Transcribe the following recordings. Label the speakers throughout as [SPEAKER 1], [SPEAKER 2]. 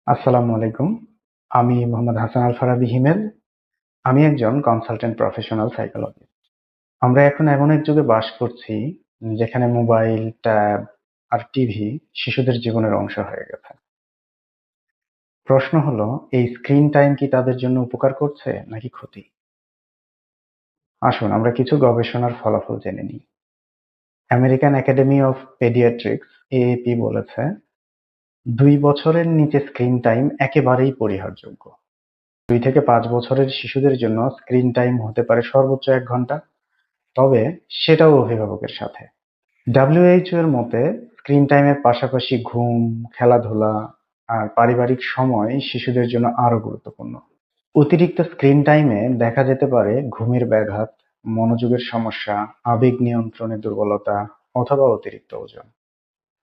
[SPEAKER 1] আসসালামু আলাইকুম। আমি মোহাম্মদ হাসান আল ফারাবী হিমেল। আমি একজন কনসালটেন্ট প্রফেশনাল সাইকোলজিস্ট। আমরা এখন এমন এক যুগে বাস করছি যেখানে মোবাইল, ট্যাব আর টিভি শিশুদের জীবনের অংশ হয়ে গেছে। প্রশ্ন হলো, এই স্ক্রিন টাইম কি তাদের জন্য উপকার করছে নাকি ক্ষতি? আসুন আমরা কিছু গবেষণার ফলাফল জেনে নিই। American academy of paediatrics AAP বলেছে ২ বছরের নিচে স্ক্রিন টাইম একেবারেই পরিহারযোগ্য। ২ থেকে ৫ বছরের শিশুদের জন্য স্ক্রিন টাইম হতে পারে সর্বোচ্চ ১ ঘন্টা, তবে সেটাও অভিভাবকের সাথে। WHO এর মতে স্ক্রিন টাইমের পাশাপাশি ঘুম, খেলাধুলা আর পারিবারিক সময় শিশুদের জন্য আরো গুরুত্বপূর্ণ। অতিরিক্ত স্ক্রিন টাইমে দেখা যেতে পারে ঘুমের ব্যাঘাত, মনোযোগের সমস্যা, আবেগ নিয়ন্ত্রণে দুর্বলতা অথবা অতিরিক্ত ওজন।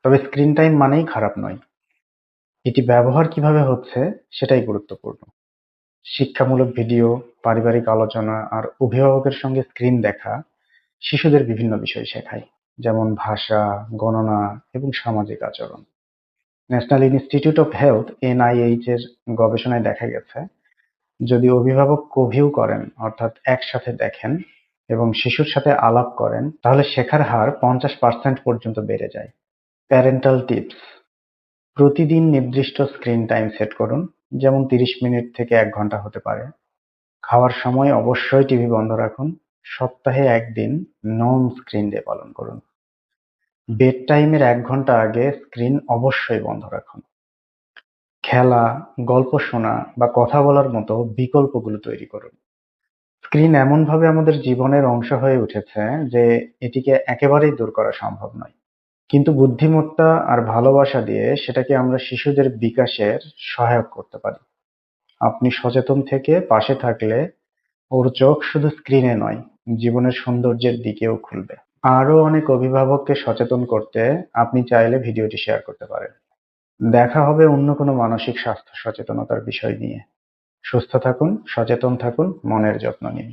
[SPEAKER 1] তবে স্ক্রিন টাইম মানেই খারাপ নয়, এটি ব্যবহার কিভাবে হচ্ছে সেটাই গুরুত্বপূর্ণ। শিক্ষামূলক ভিডিও, পারিবারিক আলোচনা আর অভিভাবকের সঙ্গে স্ক্রিন দেখা শিশুদের বিভিন্ন বিষয় শেখায়, যেমন ভাষা, গণনা এবং সামাজিক আচরণ। National institute of health NIH এর গবেষণায় দেখা গেছে যদি অভিভাবক কভিউ করেন অর্থাৎ একসাথে দেখেন এবং শিশুর সাথে আলাপ করেন তাহলে শেখার হার 50% পর্যন্ত বেড়ে যায়। প্যারেন্টাল টিপস: প্রতিদিন নির্দিষ্ট স্ক্রিন টাইম সেট করুন, যেমন 30 মিনিট থেকে 1 ঘন্টা হতে পারে। খাওয়ার সময় অবশ্যই টিভি বন্ধ রাখুন। সপ্তাহে ১ দিন নন স্ক্রিন ডে পালন করুন। বেড টাইমের ১ ঘন্টা আগে স্ক্রিন অবশ্যই বন্ধ রাখুন। খেলা, গল্প শোনা বা কথা বলার মতো বিকল্পগুলো তৈরি করুন। স্ক্রিন এমনভাবে আমাদের জীবনের অংশ হয়ে উঠেছে যে এটিকে একেবারেই দূর করা সম্ভব নয়। কিন্তু বুদ্ধিমত্তা আর ভালোবাসা দিয়ে সেটাকে আমরা শিশুদের বিকাশের সহায়ক করতে পারি। আপনি সচেতন থেকে পাশে থাকলে ওর চোখ শুধু স্ক্রিনে নয়, জীবনের সৌন্দর্যের দিকেও খুলবে। আরো অনেক অভিভাবককে সচেতন করতে আপনি চাইলে ভিডিওটি শেয়ার করতে পারেন। দেখা হবে অন্য কোনো মানসিক স্বাস্থ্য সচেতনতার বিষয় নিয়ে। সুস্থ থাকুন, সচেতন থাকুন, মনের যত্ন নিন।